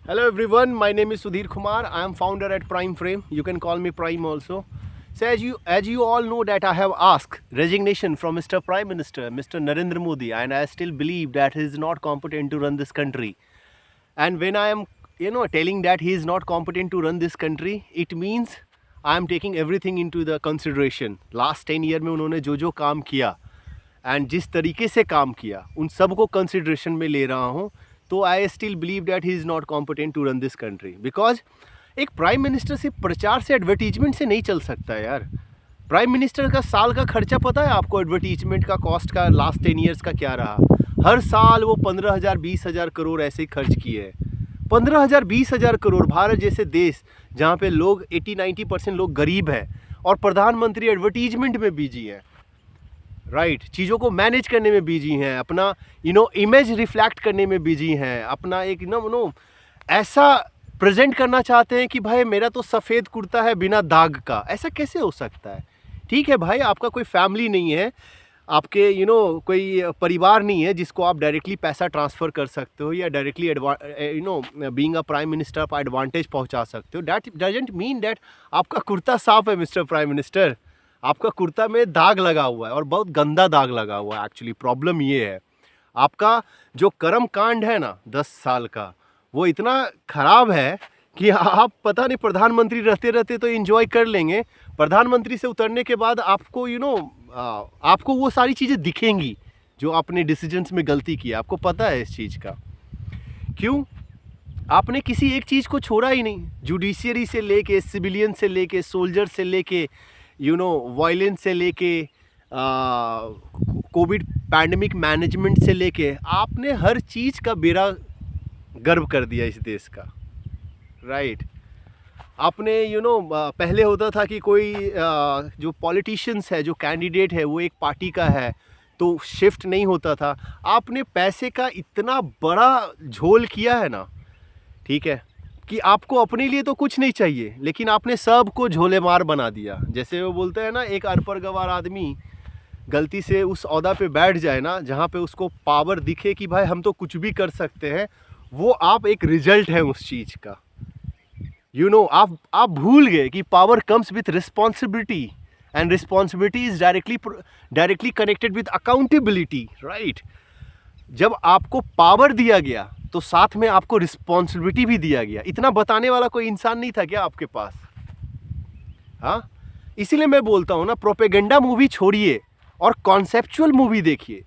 Hello everyone, my name is Sudhir Kumar. I am founder at Prime Frame. You can call me Prime also. So as you all know that I have asked resignation from Mr. Prime Minister, Mr. Narendra Modi, and I still believe that he is not competent to run this country. And when I am, telling that he is not competent to run this country, it means I am taking everything into the consideration. Last 10 year में उन्होंने जो काम किया and जिस तरीके से काम किया उन सबको कंसिडरेशन में ले रहा हूँ. तो I still believe that he is not competent to run this country. Because एक प्राइम मिनिस्टर से प्रचार से एडवर्टीजमेंट से नहीं चल सकता है यार. प्राइम मिनिस्टर का साल का खर्चा पता है आपको? एडवर्टीजमेंट का कॉस्ट का लास्ट 10 ईयर्स का क्या रहा? हर साल वो 15,000 20,000 करोड़ ऐसे ही खर्च किए हैं. 15,000 20,000 करोड़. भारत जैसे देश जहाँ पे लोग 80-90% लोग गरीब हैं और प्रधानमंत्री एडवर्टीजमेंट में बिजी हैं. राइट चीज़ों को मैनेज करने में बिजी हैं, अपना इमेज रिफ्लेक्ट करने में बिजी हैं, अपना एक ऐसा प्रेजेंट करना चाहते हैं कि भाई मेरा तो सफ़ेद कुर्ता है बिना दाग का. ऐसा कैसे हो सकता है? ठीक है भाई, आपका कोई फैमिली नहीं है, आपके कोई परिवार नहीं है जिसको आप डायरेक्टली पैसा ट्रांसफ़र कर सकते हो या directly being a prime minister आप एडवांटेज पहुंचा सकते हो. दैट डजंट मीन दैट आपका कुर्ता साफ है मिस्टर प्राइम मिनिस्टर. आपका कुर्ता में दाग लगा हुआ है और बहुत गंदा दाग लगा हुआ है. एक्चुअली प्रॉब्लम ये है, आपका जो कर्म कांड है ना 10 साल का, वो इतना ख़राब है कि आप पता नहीं प्रधानमंत्री रहते रहते तो एंजॉय कर लेंगे, प्रधानमंत्री से उतरने के बाद आपको आपको वो सारी चीज़ें दिखेंगी जो आपने डिसीजंस में गलती की. आपको पता है इस चीज़ का. क्यों? आपने किसी एक चीज़ को छोड़ा ही नहीं. जुडिशियरी से लेके, सिविलियन से लेके, सोल्जर से लेके, वायलेंस से लेके, कोविड पैंडमिक मैनेजमेंट से लेके, आपने हर चीज़ का बेड़ा गर्व कर दिया इस देश का. राइट आपने पहले होता था कि कोई जो पॉलिटिशियंस है, जो कैंडिडेट है, वो एक पार्टी का है तो शिफ्ट नहीं होता था. आपने पैसे का इतना बड़ा झोल किया है ना, ठीक है, कि आपको अपने लिए तो कुछ नहीं चाहिए, लेकिन आपने सबको झोले मार बना दिया. जैसे वो बोलते हैं ना, एक अरपर गवार आदमी गलती से उस ओहदा पे बैठ जाए ना जहाँ पे उसको पावर दिखे कि भाई हम तो कुछ भी कर सकते हैं, वो आप एक रिजल्ट है उस चीज़ का. आप भूल गए कि power comes with responsibility and responsibility is directly connected with accountability. Right जब आपको पावर दिया गया तो साथ में आपको रिस्पॉन्सिबिलिटी भी दिया गया. इतना बताने वाला कोई इंसान नहीं था क्या आपके पास? हाँ, इसीलिए मैं बोलता हूँ ना, प्रोपेगेंडा मूवी छोड़िए और कॉन्सेप्चुअल मूवी देखिए.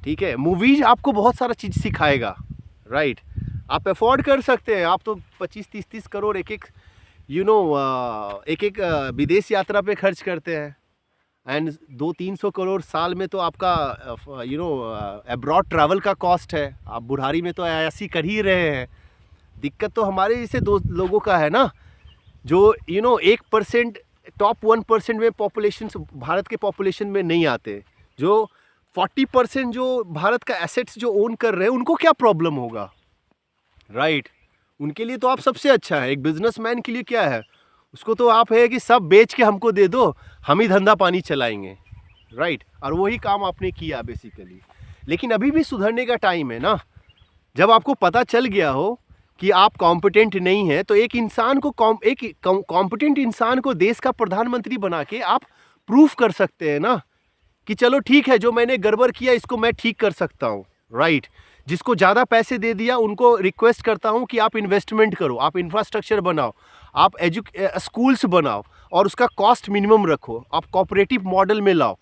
ठीक है, मूवीज आपको बहुत सारा चीज़ सिखाएगा. राइट आप अफोर्ड कर सकते हैं. आप तो 25-30 करोड़ एक एक विदेश यात्रा पे खर्च करते हैं एंड 200-300 करोड़ साल में तो आपका अब्रॉड ट्रैवल का कॉस्ट है. आप बुढ़ारी में तो ऐसी कर ही रहे हैं. दिक्कत तो हमारे जैसे दो लोगों का है ना, जो 1% टॉप 1% में पॉपुलेशन, भारत के पॉपुलेशन में नहीं आते, जो 40% जो भारत का एसेट्स जो ओन कर रहे हैं, उनको क्या प्रॉब्लम होगा? राइट उनके लिए तो आप सबसे अच्छा है. एक बिजनेसमैन के लिए क्या है, उसको तो आप है कि सब बेच के हमको दे दो, हम ही धंधा पानी चलाएंगे. राइट और वही काम आपने किया बेसिकली. लेकिन अभी भी सुधरने का टाइम है ना. जब आपको पता चल गया हो कि आप कॉम्पिटेंट नहीं है, तो एक इंसान को एक कॉम्पिटेंट इंसान को देश का प्रधानमंत्री बना के आप प्रूफ कर सकते हैं ना कि चलो ठीक है, जो मैंने गड़बड़ किया इसको मैं ठीक कर सकता हूँ. राइट जिसको ज़्यादा पैसे दे दिया उनको रिक्वेस्ट करता हूँ कि आप इन्वेस्टमेंट करो, आप इंफ्रास्ट्रक्चर बनाओ, आप स्कूल्स बनाओ और उसका कॉस्ट मिनिमम रखो, आप कोऑपरेटिव मॉडल में लाओ.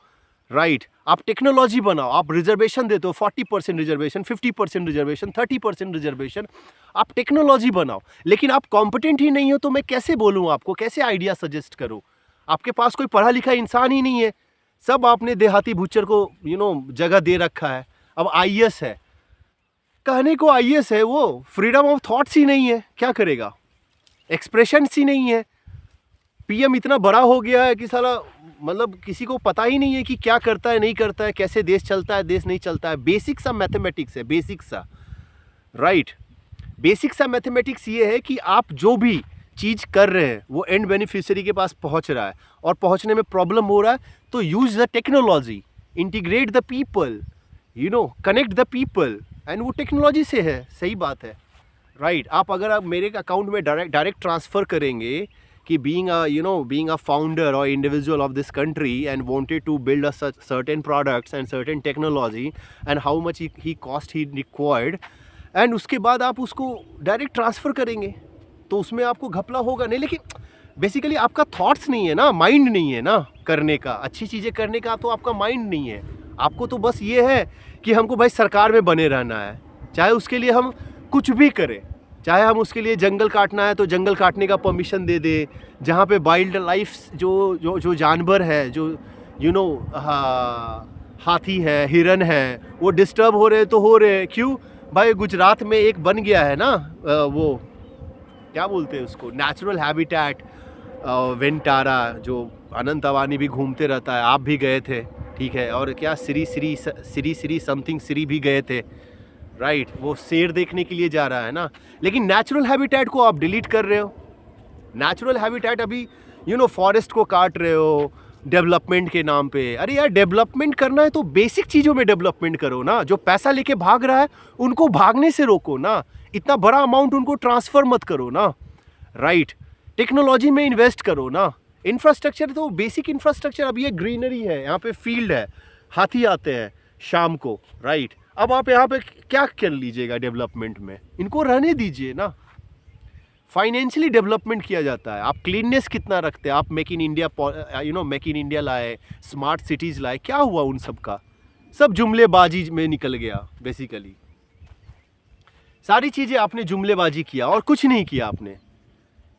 राइट आप टेक्नोलॉजी बनाओ, आप रिजर्वेशन देते हो, 40% रिजर्वेशन, 50% रिजर्वेशन, 30% रिजर्वेशन, आप टेक्नोलॉजी बनाओ. लेकिन आप कॉम्पिटेंट ही नहीं हो तो मैं कैसे बोलूँ आपको, कैसे आइडिया सजेस्ट करूँ? आपके पास कोई पढ़ा लिखा इंसान ही नहीं है. सब आपने देहाती भुच्चर को जगह दे रखा है. अब IAS है, कहने को IAS है, वो फ्रीडम ऑफ थॉट्स ही नहीं है. क्या करेगा? एक्सप्रेशंस ही नहीं है. PM इतना बड़ा हो गया है कि साला मतलब किसी को पता ही नहीं है कि क्या करता है, नहीं करता है, कैसे देश चलता है, देश नहीं चलता है. बेसिक सा मैथमेटिक्स है, बेसिक सा. राइट बेसिक सा मैथमेटिक्स ये है कि आप जो भी चीज़ कर रहे हैं वो एंड बेनिफिशियरी के पास पहुंच रहा है और पहुंचने में प्रॉब्लम हो रहा है, तो use the technology, integrate the people, connect the people. And वो टेक्नोलॉजी से है. सही बात है. राइट आप अगर आप मेरे अकाउंट में डायरेक्ट ट्रांसफ़र करेंगे कि being a founder or individual of this country and wanted to build a certain products and certain technology and how much he cost he required and उसके बाद आप उसको डायरेक्ट ट्रांसफ़र करेंगे तो उसमें आपको घपला होगा नहीं, लेकिन बेसिकली आपका थॉट्स नहीं है ना, माइंड नहीं है ना करने का, अच्छी चीज़ें करने का तो आपका माइंड नहीं है। आपको तो बस ये है कि हमको भाई सरकार में बने रहना है, चाहे उसके लिए हम कुछ भी करें, चाहे हम उसके लिए जंगल काटना है तो जंगल काटने का परमिशन दे दे, जहाँ पे वाइल्ड लाइफ जो जानवर है, जो हाथी है, हिरन है, वो डिस्टर्ब हो रहे तो हो रहे। क्यों भाई, गुजरात में एक बन गया है ना वो क्या बोलते हैं उसको, नेचुरल हैबिटेट वेंटारा, जो अनंत अवानी भी घूमते रहता है, आप भी गए थे, ठीक है, और क्या श्री समथिंग श्री भी गए थे, राइट वो शेर देखने के लिए जा रहा है ना। लेकिन नेचुरल हैबिटेट को आप डिलीट कर रहे हो। नेचुरल हैबिटेट अभी फॉरेस्ट को काट रहे हो डेवलपमेंट के नाम पे। अरे यार, डेवलपमेंट करना है तो बेसिक चीज़ों में डेवलपमेंट करो ना। जो पैसा लेके भाग रहा है उनको भागने से रोको ना, इतना बड़ा अमाउंट उनको ट्रांसफ़र मत करो ना, राइट। टेक्नोलॉजी में इन्वेस्ट करो ना। इंफ्रास्ट्रक्चर तो बेसिक इंफ्रास्ट्रक्चर, अब ये ग्रीनरी है, यहाँ पे फील्ड है, हाथी आते हैं शाम को, राइट। अब आप यहाँ पे क्या कर लीजिएगा डेवलपमेंट में, इनको रहने दीजिए ना। फाइनेंशियली डेवलपमेंट किया जाता है। आप क्लीननेस कितना रखते हैं, आप मेक इन इंडिया लाए, स्मार्ट सिटीज़ लाए, क्या हुआ उन सब का? सब जुमलेबाजी में निकल गया बेसिकली। सारी चीज़ें आपने जुमलेबाजी किया और कुछ नहीं किया आपने।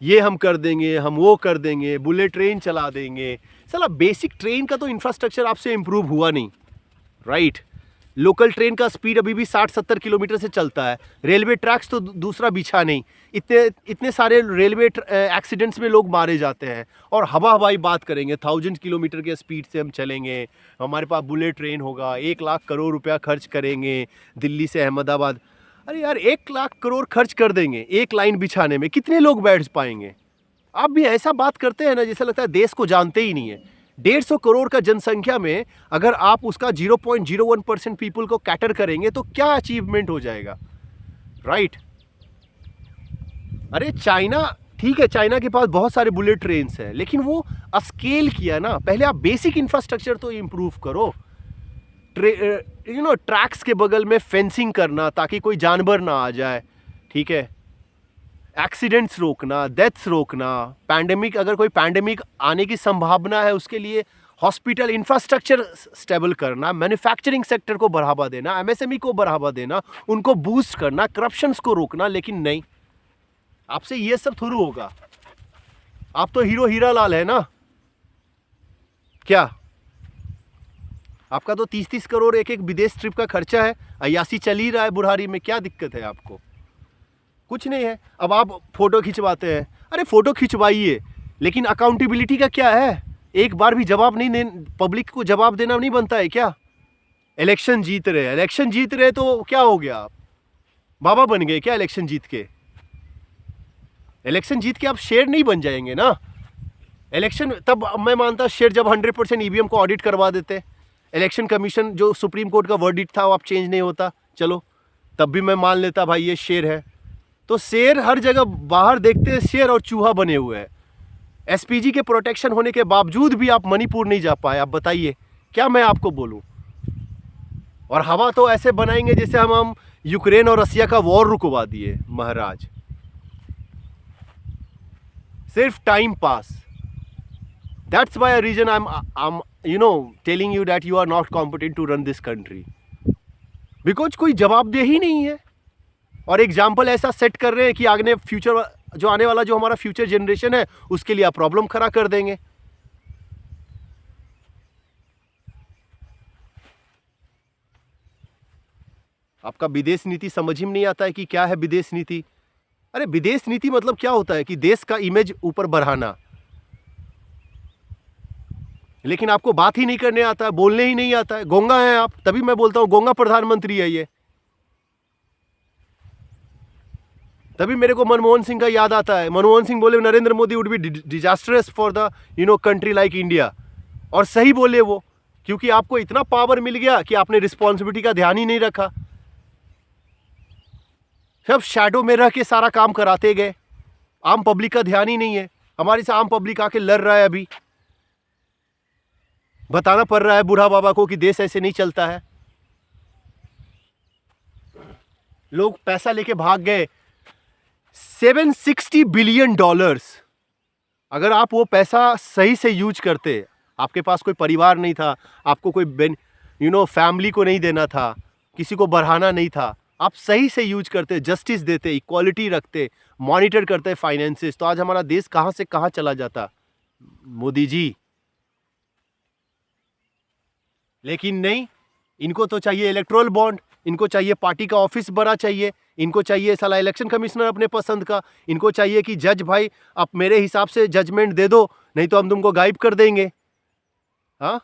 ये हम कर देंगे, हम वो कर देंगे, बुलेट ट्रेन चला देंगे। साला बेसिक ट्रेन का तो इंफ्रास्ट्रक्चर आपसे इम्प्रूव हुआ नहीं, राइट। लोकल ट्रेन का स्पीड अभी भी 60-70 किलोमीटर से चलता है। रेलवे ट्रैक्स तो दूसरा बिछा नहीं। इतने सारे रेलवे एक्सीडेंट्स में लोग मारे जाते हैं, और हवाई बात करेंगे 1000 किलोमीटर के स्पीड से हम चलेंगे, हमारे पास बुलेट ट्रेन होगा, 1 लाख करोड़ रुपया खर्च करेंगे दिल्ली से अहमदाबाद। अरे यार, 1 लाख करोड़ खर्च कर देंगे एक लाइन बिछाने में, कितने लोग बैठ पाएंगे? आप भी ऐसा बात करते हैं ना जैसा लगता है देश को जानते ही नहीं है। 150 करोड़ का जनसंख्या में अगर आप उसका 0.01% पीपल को कैटर करेंगे तो क्या अचीवमेंट हो जाएगा, राइट। अरे चाइना, ठीक है, चाइना के पास बहुत सारे बुलेट ट्रेन्स हैं, लेकिन वो स्केल किया ना। पहले आप बेसिक इंफ्रास्ट्रक्चर तो इम्प्रूव करो। ट्रैक्स के बगल में फेंसिंग करना ताकि कोई जानवर ना आ जाए, ठीक है। एक्सीडेंट्स रोकना, डेथ्स रोकना, पैंडेमिक, अगर कोई पैंडेमिक आने की संभावना है उसके लिए हॉस्पिटल इंफ्रास्ट्रक्चर स्टेबल करना, मैन्युफैक्चरिंग सेक्टर को बढ़ावा देना, एमएसएमई को बढ़ावा देना, उनको बूस्ट करना, करप्शंस को रोकना। लेकिन नहीं, आपसे ये सब थोड़ी होगा। आप तो हीरो हीरा लाल है ना, क्या आपका तो 30-30 करोड़ एक विदेश ट्रिप का खर्चा है, अयासी चल ही रहा है बुढ़ारी में, क्या दिक्कत है आपको? कुछ नहीं है। अब आप फोटो खिंचवाते हैं, अरे फोटो खिंचवाइए, लेकिन अकाउंटेबिलिटी का क्या है? एक बार भी जवाब नहीं दे, पब्लिक को जवाब देना नहीं बनता है क्या? इलेक्शन जीत रहे तो क्या हो गया? आप बाबा बन गए क्या इलेक्शन जीत के? इलेक्शन जीत के आप शेर नहीं बन जाएंगे ना। इलेक्शन तब मैं मानता शेर जब 100% ईवीएम को ऑडिट करवा देते, इलेक्शन कमीशन जो सुप्रीम कोर्ट का वर्डिक्ट था वो अब चेंज नहीं होता, चलो तब भी मैं मान लेता भाई ये शेर है। तो शेर हर जगह बाहर देखते हैं शेर और चूहा बने हुए हैं। एसपीजी के प्रोटेक्शन होने के बावजूद भी आप मणिपुर नहीं जा पाए। आप बताइए क्या मैं आपको बोलूं? और हवा तो ऐसे बनाएंगे जैसे हम यूक्रेन और रसिया का वॉर रुकवा दिए महाराज। सिर्फ time pass. That's why a reason I am telling you that you are not competent to run this country, because कोई जवाबदेही ही नहीं है। और एग्जाम्पल ऐसा सेट कर रहे हैं कि आगे फ्यूचर, जो आने वाला जो हमारा फ्यूचर जनरेशन है उसके लिए आप प्रॉब्लम खड़ा कर देंगे। आपका विदेश नीति समझ ही में नहीं आता है कि क्या है विदेश नीति। अरे विदेश नीति मतलब क्या होता है कि देश का इमेज ऊपर बढ़ाना, लेकिन आपको बात ही नहीं करने आता है, बोलने ही नहीं आता है। गोंगा है आप, तभी मैं बोलता हूँ गोंगा प्रधानमंत्री है ये। तभी मेरे को मनमोहन सिंह का याद आता है। मनमोहन सिंह बोले Narendra Modi would be disastrous for the country like India, और सही बोले वो, क्योंकि आपको इतना पावर मिल गया कि आपने रिस्पॉन्सिबिलिटी का ध्यान ही नहीं रखा। सब शैडो में रह के सारा काम कराते गए, आम पब्लिक का ध्यान ही नहीं है। हमारी से आम पब्लिक आके लड़ रहा है, अभी बताना पड़ रहा है बूढ़ा बाबा को कि देश ऐसे नहीं चलता है। लोग पैसा लेके भाग गए, $760 बिलियन। अगर आप वो पैसा सही से यूज करते, आपके पास कोई परिवार नहीं था, आपको कोई फैमिली को नहीं देना था, किसी को बढ़ाना नहीं था, आप सही से यूज करते, जस्टिस देते, इक्वालिटी रखते, मॉनिटर करते फाइनेंसेस, तो आज हमारा देश कहां से कहां चला जाता मोदी जी। लेकिन नहीं, इनको तो चाहिए इलेक्टोरल बॉन्ड, इनको चाहिए पार्टी का ऑफिस बड़ा चाहिए, इनको चाहिए साला इलेक्शन कमिश्नर अपने पसंद का, इनको चाहिए कि जज भाई आप मेरे हिसाब से जजमेंट दे दो, नहीं तो हम तुमको गायब कर देंगे। हाँ,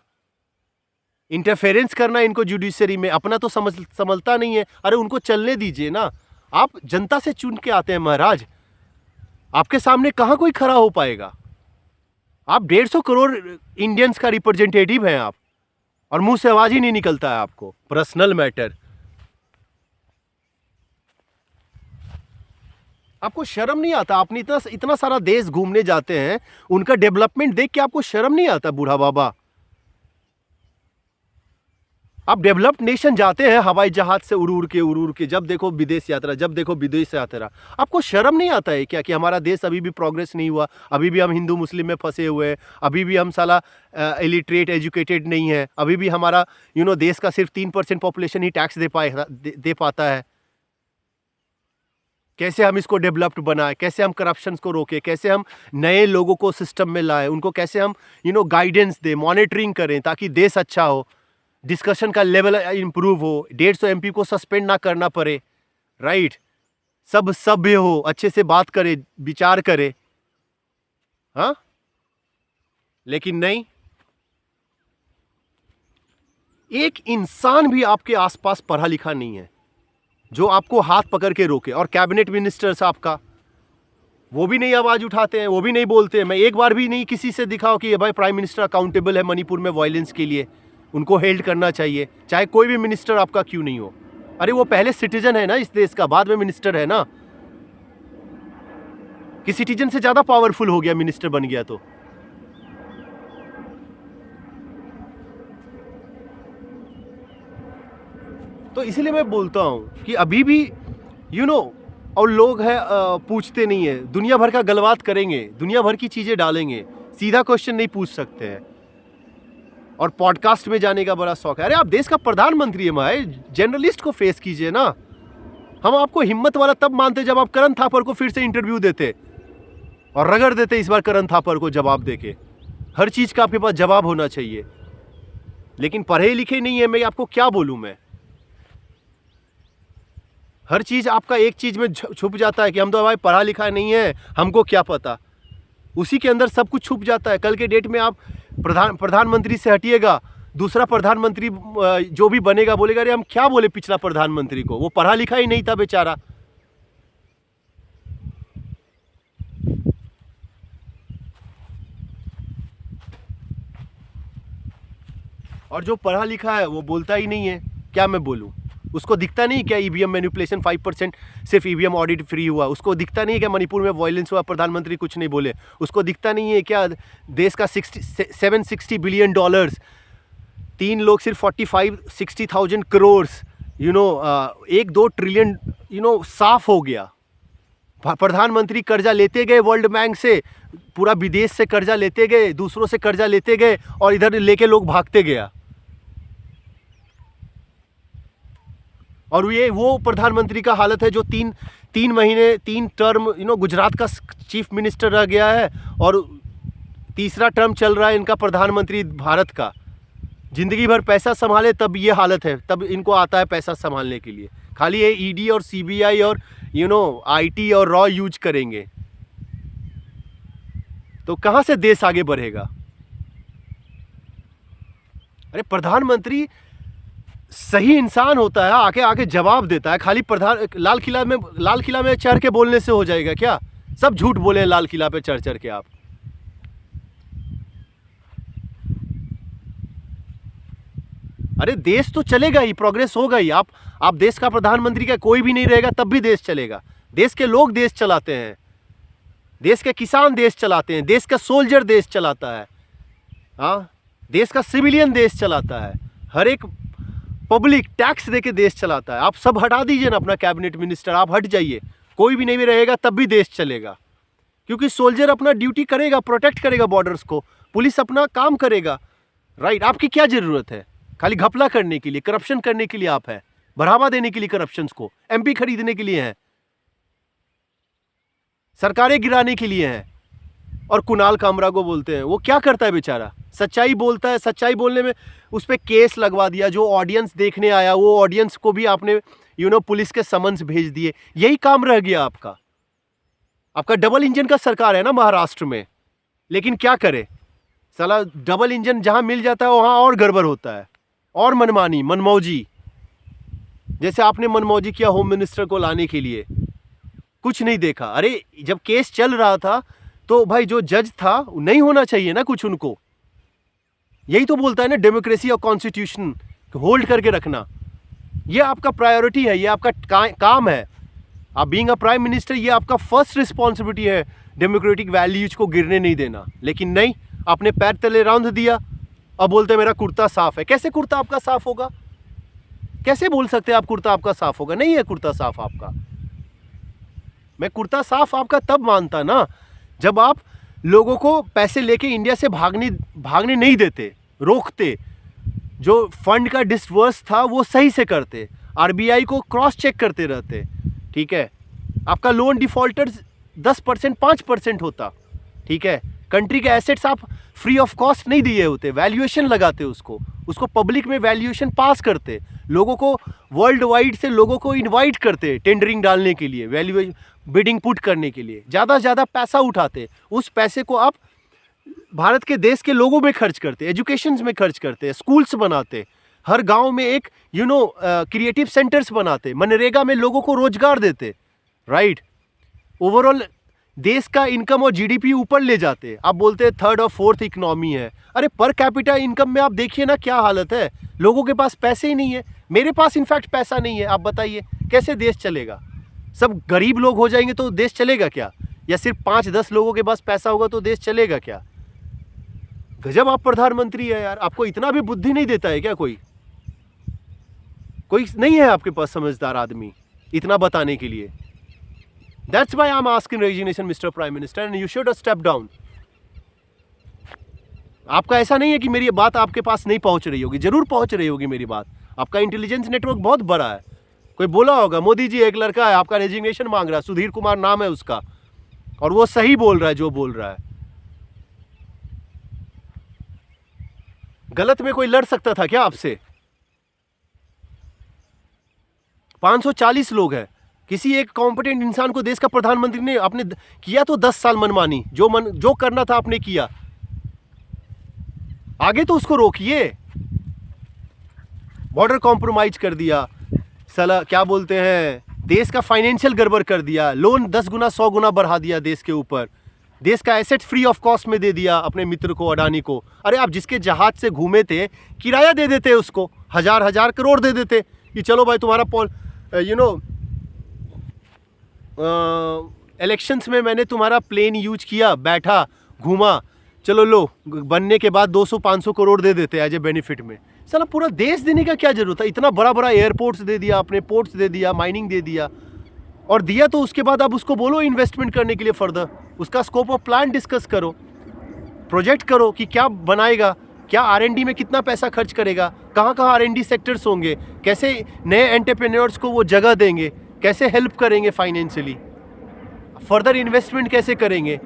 इंटरफेरेंस करना इनको जुडिशरी में, अपना तो समझता नहीं है। अरे उनको चलने दीजिए ना, आप जनता से चुन के आते हैं महाराज, आपके सामने कहां कोई खड़ा हो पाएगा। आप 150 करोड़ इंडियंस का रिप्रेजेंटेटिव हैं आप, और मुंह से आवाज ही नहीं निकलता है आपको। पर्सनल मैटर, आपको शर्म नहीं आता? आपने इतना सारा देश घूमने जाते हैं, उनका डेवलपमेंट देख के आपको शर्म नहीं आता बूढ़ा बाबा? आप डेवलप्ड नेशन जाते हैं हवाई जहाज से उड़ उड़ के, जब देखो विदेश यात्रा, जब देखो विदेश यात्रा। आपको शर्म नहीं आता है क्या कि हमारा देश अभी भी प्रोग्रेस नहीं हुआ? अभी भी हम हिंदू मुस्लिम में फंसे हुए हैं, अभी भी हम साला इलिटरेट एजुकेटेड नहीं है, अभी भी हमारा देश का सिर्फ 3% पॉपुलेशन ही टैक्स दे पाता है। कैसे हम इसको डेवलप्ड बनाए, कैसे हम करप्शन को रोके, कैसे हम नए लोगों को सिस्टम में लाए, उनको कैसे हम गाइडेंस दे, मॉनिटरिंग करें ताकि देश अच्छा हो, डिस्कशन का लेवल इंप्रूव हो, 150 MP को सस्पेंड ना करना पड़े, राइट? सब सभ्य हो, अच्छे से बात करे, विचार करे। हाँ, लेकिन नहीं, एक इंसान भी आपके आसपास पढ़ा लिखा नहीं है जो आपको हाथ पकड़ के रोके। और कैबिनेट मिनिस्टर्स आपका, वो भी नहीं आवाज उठाते हैं, वो भी नहीं बोलते हैं। मैं एक बार भी नहीं किसी से दिखाओ कि भाई प्राइम मिनिस्टर अकाउंटेबल है मणिपुर में वायलेंस के लिए, उनको हेल्ड करना चाहिए, चाहे कोई भी मिनिस्टर आपका क्यों नहीं हो। अरे वो पहले सिटीजन है ना इस देश का, बाद में मिनिस्टर है ना। कि सिटीजन से ज्यादा पावरफुल हो गया मिनिस्टर बन गया तो इसीलिए मैं बोलता हूं कि अभी भी और लोग हैं पूछते नहीं है, दुनिया भर का गलबात करेंगे, दुनिया भर की चीजें डालेंगे, सीधा क्वेश्चन नहीं पूछ सकते हैं, और पॉडकास्ट में जाने का बड़ा शौक है। अरे आप देश का प्रधानमंत्री है भाई, जर्नलिस्ट को फेस कीजिए ना। हम आपको हिम्मत वाला तब मानते जब आप करण थापर को फिर से इंटरव्यू देते और रगड़ देते इस बार करण थापर को जवाब देके। हर चीज का आपके पास जवाब होना चाहिए, लेकिन पढ़े लिखे नहीं है, मैं आपको क्या बोलूं। मैं हर चीज आपका एक चीज में छुप जाता है कि हम तो भाई पढ़ा लिखा नहीं है, हमको क्या पता। उसी के अंदर सब कुछ छुप जाता है। कल के डेट में आप प्रधानमंत्री से हटिएगा, दूसरा प्रधानमंत्री जो भी बनेगा बोलेगा अरे हम क्या बोले पिछला प्रधानमंत्री को, वो पढ़ा लिखा ही नहीं था बेचारा। और जो पढ़ा लिखा है वो बोलता ही नहीं है। क्या मैं बोलूं, उसको दिखता नहीं क्या ईवीएम मैनिपुलेशन 5% सिर्फ ईवीएम ऑडिट फ्री हुआ? उसको दिखता नहीं है क्या मणिपुर में वायलेंस हुआ, प्रधानमंत्री कुछ नहीं बोले? उसको दिखता नहीं है क्या देश का $760 बिलियन, 3 लोग सिर्फ 45-60,000 करोड़ 1-2 ट्रिलियन साफ हो गया। प्रधानमंत्री कर्जा लेते गए वर्ल्ड बैंक से, पूरा विदेश से कर्जा लेते गए, दूसरों से कर्जा लेते गए, और इधर लेके लोग भागते गया। और ये वो प्रधानमंत्री का हालत है जो तीन महीने 3 टर्म गुजरात का चीफ मिनिस्टर रह गया है, और तीसरा टर्म चल रहा है इनका प्रधानमंत्री भारत का। जिंदगी भर पैसा संभाले तब ये हालत है, तब इनको आता है पैसा संभालने के लिए। खाली ये ईडी और सीबीआई और आईटी और रॉ यूज करेंगे, तो कहां से देश आगे बढ़ेगा? अरे प्रधानमंत्री सही इंसान होता है, आके आके जवाब देता है। खाली लाल किला में चढ़ के बोलने से हो जाएगा क्या? सब झूठ बोले लाल किला पे चढ़ के आप। अरे देश तो चलेगा ही, प्रोग्रेस होगा ही। आप देश का प्रधानमंत्री का कोई भी नहीं रहेगा तब भी देश चलेगा। देश के लोग देश चलाते हैं, देश के किसान देश चलाते हैं, देश का सोल्जर देश चलाता है, हाँ, देश का सिविलियन देश चलाता है, हर एक पब्लिक टैक्स दे के देश चलाता है। आप सब हटा दीजिए ना अपना कैबिनेट मिनिस्टर, आप हट जाइए, कोई भी नहीं भी रहेगा तब भी देश चलेगा, क्योंकि सोल्जर अपना ड्यूटी करेगा, प्रोटेक्ट करेगा बॉर्डर्स को, पुलिस अपना काम करेगा, राइट। आपकी क्या ज़रूरत है? खाली घपला करने के लिए, करप्शन करने के लिए आप है, बढ़ावा देने के लिए करप्शंस को, एमपी खरीदने के लिए हैं, सरकारें गिराने के लिए हैं। और कुणाल कामरा को बोलते हैं, वो क्या करता है बेचारा? सच्चाई बोलता है, सच्चाई बोलने में उस पर केस लगवा दिया। जो ऑडियंस देखने आया वो ऑडियंस को भी आपने पुलिस के समन्स भेज दिए। यही काम रह गया आपका। आपका डबल इंजन का सरकार है ना महाराष्ट्र में, लेकिन क्या करे साला, डबल इंजन जहां मिल जाता है वहां और गड़बड़ होता है, और मनमानी, मनमौजी। जैसे आपने मनमौजी किया होम मिनिस्टर को लाने के लिए, कुछ नहीं देखा। अरे जब केस चल रहा था तो भाई जो जज था नहीं होना चाहिए ना कुछ उनको। यही तो बोलता है ना डेमोक्रेसी और कॉन्स्टिट्यूशन होल्ड करके रखना। ये आपका प्रायोरिटी है, ये आपका काम है। आप बीइंग अ प्राइम मिनिस्टर, ये आपका फर्स्ट रिस्पॉन्सिबिलिटी है डेमोक्रेटिक वैल्यूज को गिरने नहीं देना। लेकिन नहीं, आपने पैर तले रौंद दिया और बोलते मेरा कुर्ता साफ है। कैसे कुर्ता आपका साफ होगा? कैसे बोल सकते हैं आप कुर्ता आपका साफ होगा? नहीं है कुर्ता साफ आपका। मैं कुर्ता साफ आपका तब मानता ना जब आप लोगों को पैसे लेके इंडिया से भागने नहीं देते, रोकते, जो फंड का डिसवर्स था वो सही से करते, आरबीआई को क्रॉस चेक करते रहते, ठीक है। आपका लोन डिफॉल्टर्स 10% 5% होता, ठीक है। कंट्री के एसेट्स आप फ्री ऑफ कॉस्ट नहीं दिए होते, वैल्यूएशन लगाते उसको पब्लिक में वैल्यूएशन पास करते, लोगों को वर्ल्ड वाइड से लोगों को इनवाइट करते टेंडरिंग डालने के लिए, वैल्यूएशन बिडिंग पुट करने के लिए, ज़्यादा से ज़्यादा पैसा उठाते। उस पैसे को आप भारत के देश के लोगों में खर्च करते, एजुकेशन में खर्च करते, स्कूल्स बनाते, हर गांव में एक क्रिएटिव सेंटर्स बनाते, मनरेगा में लोगों को रोजगार देते, राइट। ओवरऑल देश का इनकम और जीडीपी ऊपर ले जाते। आप बोलते हैं थर्ड और फोर्थ इकोनॉमी है। अरे पर कैपिटा इनकम में आप देखिए ना क्या हालत है, लोगों के पास पैसे ही नहीं है। मेरे पास इनफैक्ट पैसा नहीं है। आप बताइए कैसे देश चलेगा? सब गरीब लोग हो जाएंगे तो देश चलेगा क्या? या सिर्फ 5-10 लोगों के पास पैसा होगा तो देश चलेगा क्या? गजब आप प्रधानमंत्री है यार, आपको इतना भी बुद्धि नहीं देता है क्या? कोई नहीं है आपके पास समझदार आदमी इतना बताने के लिए? That's why I'm asking resignation, Mr. Prime Minister, and you should step down. आपका ऐसा नहीं है कि मेरी बात आपके पास नहीं पहुंच रही होगी, जरूर पहुंच रही होगी मेरी बात। आपका इंटेलिजेंस नेटवर्क बहुत बड़ा है। कोई बोला होगा मोदी जी एक लड़का है आपका रेजिग्नेशन मांग रहा है, सुधीर कुमार नाम है उसका, और वो सही बोल रहा है जो बोल रहा है। गलत में कोई लड़ सकता था क्या आपसे? 540 लोग हैं, किसी एक कॉम्पिटेंट इंसान को देश का प्रधानमंत्री ने आपने किया तो 10 साल मनमानी, जो करना था आपने किया। आगे तो उसको रोकिए। बॉर्डर कॉम्प्रोमाइज कर दिया, साला क्या बोलते हैं, देश का फाइनेंशियल गड़बड़ कर दिया, लोन 10 गुना 100 गुना बढ़ा दिया देश के ऊपर, देश का एसेट फ्री ऑफ कॉस्ट में दे दिया अपने मित्र को, अडानी को। अरे आप जिसके जहाज से घूमे थे किराया दे देते उसको, 1000 करोड़ दे देते कि चलो भाई तुम्हारा इलेक्शंस में मैंने तुम्हारा प्लेन यूज किया, बैठा घूमा, चलो लो, बनने के बाद 200-500 करोड़ दे देते एज ए बेनिफिट में। साला पूरा देश देने का क्या जरूरत है? इतना बड़ा बड़ा एयरपोर्ट्स दे दिया आपने, पोर्ट्स दे दिया, माइनिंग दे दिया, और दिया तो उसके बाद अब उसको बोलो इन्वेस्टमेंट करने के लिए फर्दर, उसका स्कोप ऑफ प्लान डिस्कस करो, प्रोजेक्ट करो कि क्या बनाएगा, क्या R&D में कितना पैसा खर्च करेगा, कहाँ कहाँ R&D सेक्टर्स होंगे, कैसे नए एंटरप्रेन्योर्स को वो जगह देंगे, कैसे हेल्प करेंगे फाइनेंशियली, फर्दर इन्वेस्टमेंट कैसे करेंगे।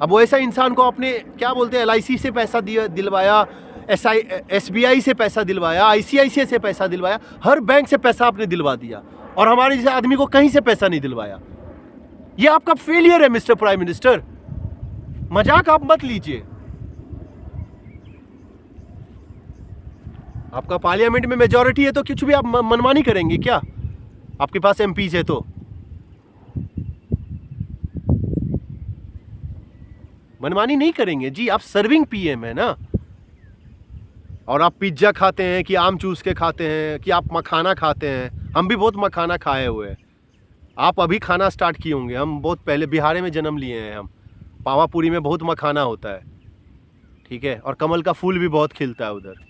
अब वो ऐसा इंसान को आपने क्या बोलते हैं LIC से पैसा दिलवाया, SBI से पैसा दिलवाया, ICICI से पैसा दिलवाया, हर बैंक से पैसा आपने दिलवा दिया, और हमारे जैसे आदमी को कहीं से पैसा नहीं दिलवाया। ये आपका फेलियर है मिस्टर प्राइम मिनिस्टर, मजाक आप मत लीजिए। आपका पार्लियामेंट में मेजॉरिटी है तो कुछ भी आप मनमानी करेंगे क्या? आपके पास MPs है तो मनमानी नहीं करेंगे जी। आप सर्विंग PM है ना, और आप पिज्ज़ा खाते हैं कि आम चूस के खाते हैं कि आप मखाना खाते हैं। हम भी बहुत मखाना खाए हुए हैं। आप अभी खाना स्टार्ट किए होंगे, हम बहुत पहले बिहार में जन्म लिए हैं। हम पावापुरी में बहुत मखाना होता है, ठीक है, और कमल का फूल भी बहुत खिलता है उधर।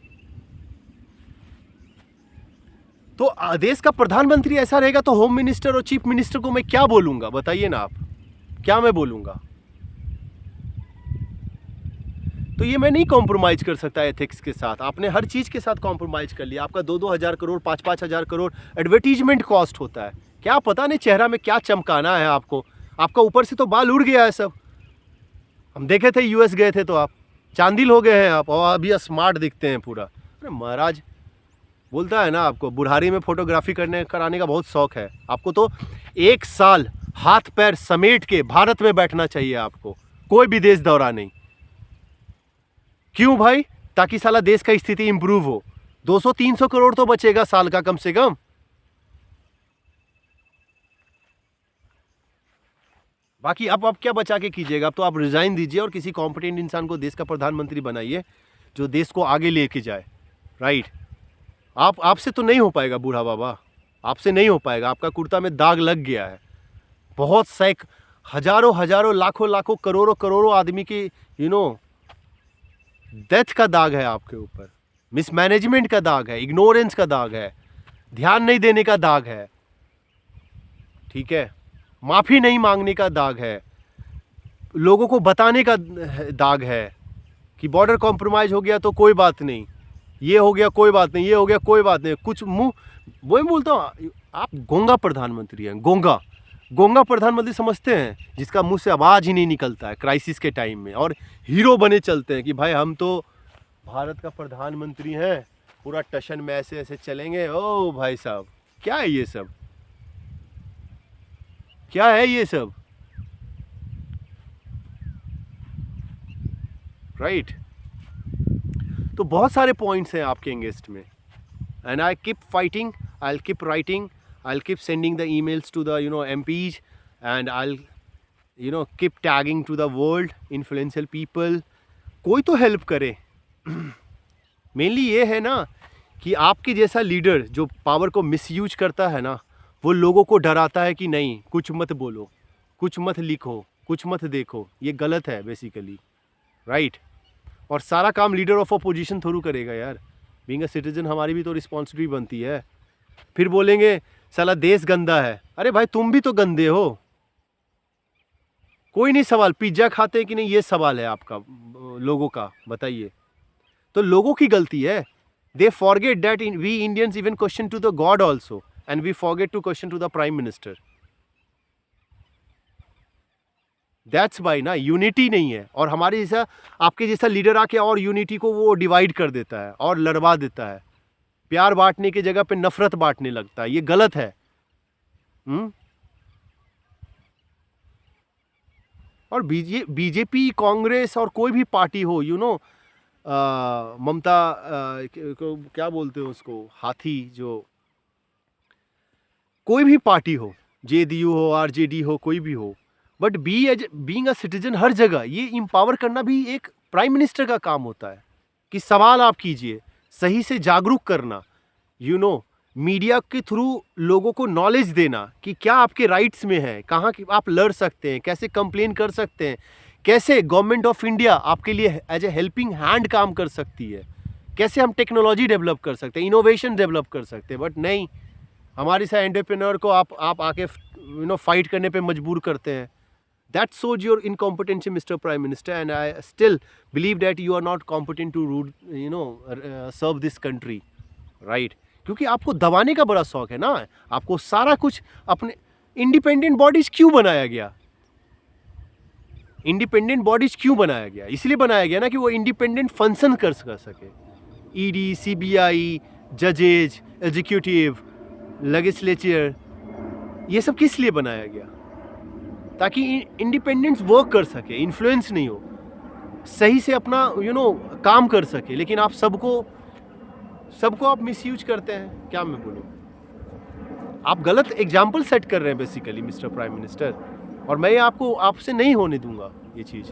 तो देश का प्रधानमंत्री ऐसा रहेगा तो होम मिनिस्टर और चीफ मिनिस्टर को मैं क्या बोलूँगा, बताइए ना आप, क्या मैं बोलूँगा? तो ये मैं नहीं कॉम्प्रोमाइज़ कर सकता एथिक्स के साथ। आपने हर चीज़ के साथ कॉम्प्रोमाइज़ कर लिया। आपका 2-2 हज़ार करोड़, 5-5 हज़ार करोड़ एडवर्टीजमेंट कॉस्ट होता है। क्या पता नहीं चेहरा में क्या चमकाना है आपको। आपका ऊपर से तो बाल उड़ गया है सब। हम देखे थे यूएस गए थे तो आप चांदिल हो गए हैं आप, और अभी स्मार्ट दिखते हैं पूरा। अरे महाराज, बोलता है ना आपको बुढ़ारी में फोटोग्राफी कराने का बहुत शौक है। आपको तो 1 साल हाथ पैर समेट के भारत में बैठना चाहिए आपको, कोई विदेश दौरा नहीं। क्यों भाई? ताकि साला देश का स्थिति इंप्रूव हो। 200-300 करोड़ तो बचेगा साल का कम से कम। बाकी अब क्या बचा के कीजिएगा? अब तो आप रिजाइन दीजिए और किसी कॉम्पिटेंट इंसान को देश का प्रधानमंत्री बनाइए जो देश को आगे लेके जाए, राइट? आपसे तो नहीं हो पाएगा बूढ़ा बाबा, आपसे नहीं हो पाएगा। आपका कुर्ता में दाग लग गया है। बहुत हजारों लाखों करोड़ों आदमी के डेथ का दाग है आपके ऊपर। मिसमैनेजमेंट का दाग है, इग्नोरेंस का दाग है, ध्यान नहीं देने का दाग है, ठीक है, माफ़ी नहीं मांगने का दाग है, लोगों को बताने का दाग है कि बॉर्डर कॉम्प्रोमाइज़ हो गया तो कोई बात नहीं, ये हो गया कोई बात नहीं, ये हो गया कोई बात नहीं। कुछ मुंह, वही बोलता हूँ, आप गोंगा प्रधानमंत्री हैं। गोंगा प्रधानमंत्री समझते हैं जिसका मुंह से आवाज़ ही नहीं निकलता है क्राइसिस के टाइम में, और हीरो बने चलते हैं कि भाई हम तो भारत का प्रधानमंत्री हैं, पूरा टशन में ऐसे ऐसे चलेंगे। ओ भाई साहब, क्या है ये सब? क्या है ये सब? राइट? तो बहुत सारे पॉइंट्स हैं आपके अगेंस्ट में, and I keep fighting, I will keep writing, I will keep sending the emails to the MPs, and I'll keep tagging to the world influential people. कोई तो हेल्प करे। मेनली ये है ना कि आपके जैसा लीडर जो पावर को मिसयूज करता है ना, वो लोगों को डराता है कि नहीं कुछ मत बोलो, कुछ मत लिखो, कुछ मत देखो, ये गलत है बेसिकली, राइट? और सारा काम लीडर ऑफ अपोजिशन थोड़ू करेगा यार। बीइंग अ सिटीजन हमारी भी तो रिस्पॉन्सिबिलिटी बनती है। फिर बोलेंगे साला देश गंदा है। अरे भाई तुम भी तो गंदे हो। कोई नहीं सवाल पिज्ज़ा खाते हैं कि नहीं, ये सवाल है आपका लोगों का, बताइए। तो लोगों की गलती है। They forget that we Indians even question to the God also, and we forget to question to the prime minister. That's why ना, यूनिटी नहीं है। और हमारे जैसा आपके जैसा लीडर आके और यूनिटी को वो डिवाइड कर देता है और लड़वा देता है। प्यार बांटने की जगह पे नफरत बांटने लगता है, ये गलत है। और बीजेपी, कांग्रेस और कोई भी पार्टी हो, ममता क्या बोलते हो उसको, हाथी, जो कोई भी पार्टी हो, जेडीयू हो, आरजेडी हो, कोई भी हो, बट बीइंग अ सिटीजन हर जगह ये इम्पावर करना भी एक प्राइम मिनिस्टर का काम होता है कि सवाल आप कीजिए, सही से जागरूक करना, मीडिया के थ्रू लोगों को नॉलेज देना कि क्या आपके राइट्स में है, कहाँ आप लड़ सकते हैं, कैसे कंप्लेन कर सकते हैं, कैसे गवर्नमेंट ऑफ इंडिया आपके लिए एज ए हेल्पिंग हैंड काम कर सकती है, कैसे हम टेक्नोलॉजी डेवलप कर सकते हैं, इनोवेशन डेवलप कर सकते हैं। बट नहीं, हमारे साथ एंटरप्रेन्योर को आप आके फाइट करने पे मजबूर करते हैं। That shows your incompetency, Mr. Prime Minister, and I still believe that you are not competent to serve this country, right? क्योंकि आपको दबाने का बड़ा शौक है ना, आपको सारा कुछ अपने इंडिपेंडेंट बॉडीज क्यों बनाया गया? इंडिपेंडेंट बॉडीज क्यों बनाया गया? इसलिए बनाया गया ना कि वो इंडिपेंडेंट फंक्शन कर सके। ईडी, सीबीआई, जजेज, एग्जीक्यूटिव, लेजिस्लेचर, ये सब किस लिए बनाया गया? ताकि इंडिपेंडेंस वर्क कर सके, इन्फ्लुएंस नहीं हो, सही से अपना काम कर सके। लेकिन आप सबको आप मिसयूज करते हैं। क्या मैं बोलूँ, आप गलत एग्जाम्पल सेट कर रहे हैं बेसिकली मिस्टर प्राइम मिनिस्टर, और मैं आपसे नहीं होने दूंगा ये चीज़,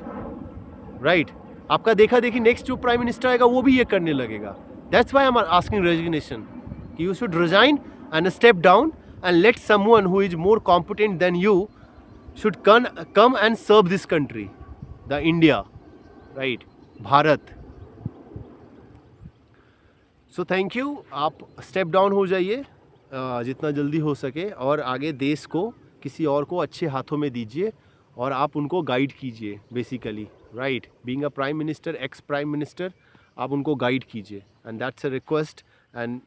राइट? आपका देखा देखी नेक्स्ट जो प्राइम मिनिस्टर आएगा वो भी ये करने लगेगा। That's why I'm asking resignation. You should resign and step down and let someone who is more competent than you should come and serve this country, the India, right? Bharat. So thank you. आप step down हो जाइए जितना जल्दी हो सके, और आगे देश को किसी और को अच्छे हाथों में दीजिए और आप उनको गाइड कीजिए basically, right? Being a prime minister, ex prime minister, आप उनको गाइड कीजिए, and that's a request. And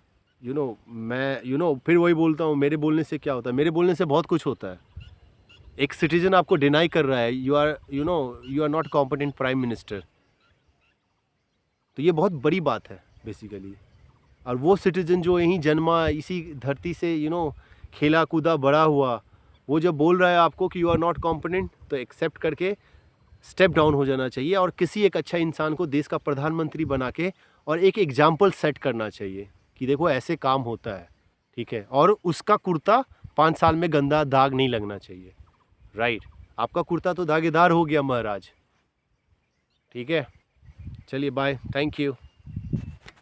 मैं फिर वही बोलता हूँ, मेरे बोलने से क्या होता है? मेरे बोलने से बहुत कुछ होता है. एक सिटीजन आपको डिनाई कर रहा है, you are not competent prime minister, तो ये बहुत बड़ी बात है बेसिकली. और वो सिटीजन जो यहीं जन्मा, इसी धरती से खेला कूदा बड़ा हुआ, वो जब बोल रहा है आपको कि यू आर नॉट कॉम्पिटेंट, तो एक्सेप्ट करके स्टेप डाउन हो जाना चाहिए और किसी एक अच्छा इंसान को देश का प्रधानमंत्री बना के और एक एग्जाम्पल सेट करना चाहिए कि देखो ऐसे काम होता है, ठीक है? और उसका कुर्ता 5 साल में गंदा दाग नहीं लगना चाहिए, राइट? आपका कुर्ता तो दागेदार हो गया महाराज, ठीक है? चलिए बाय, थैंक यू.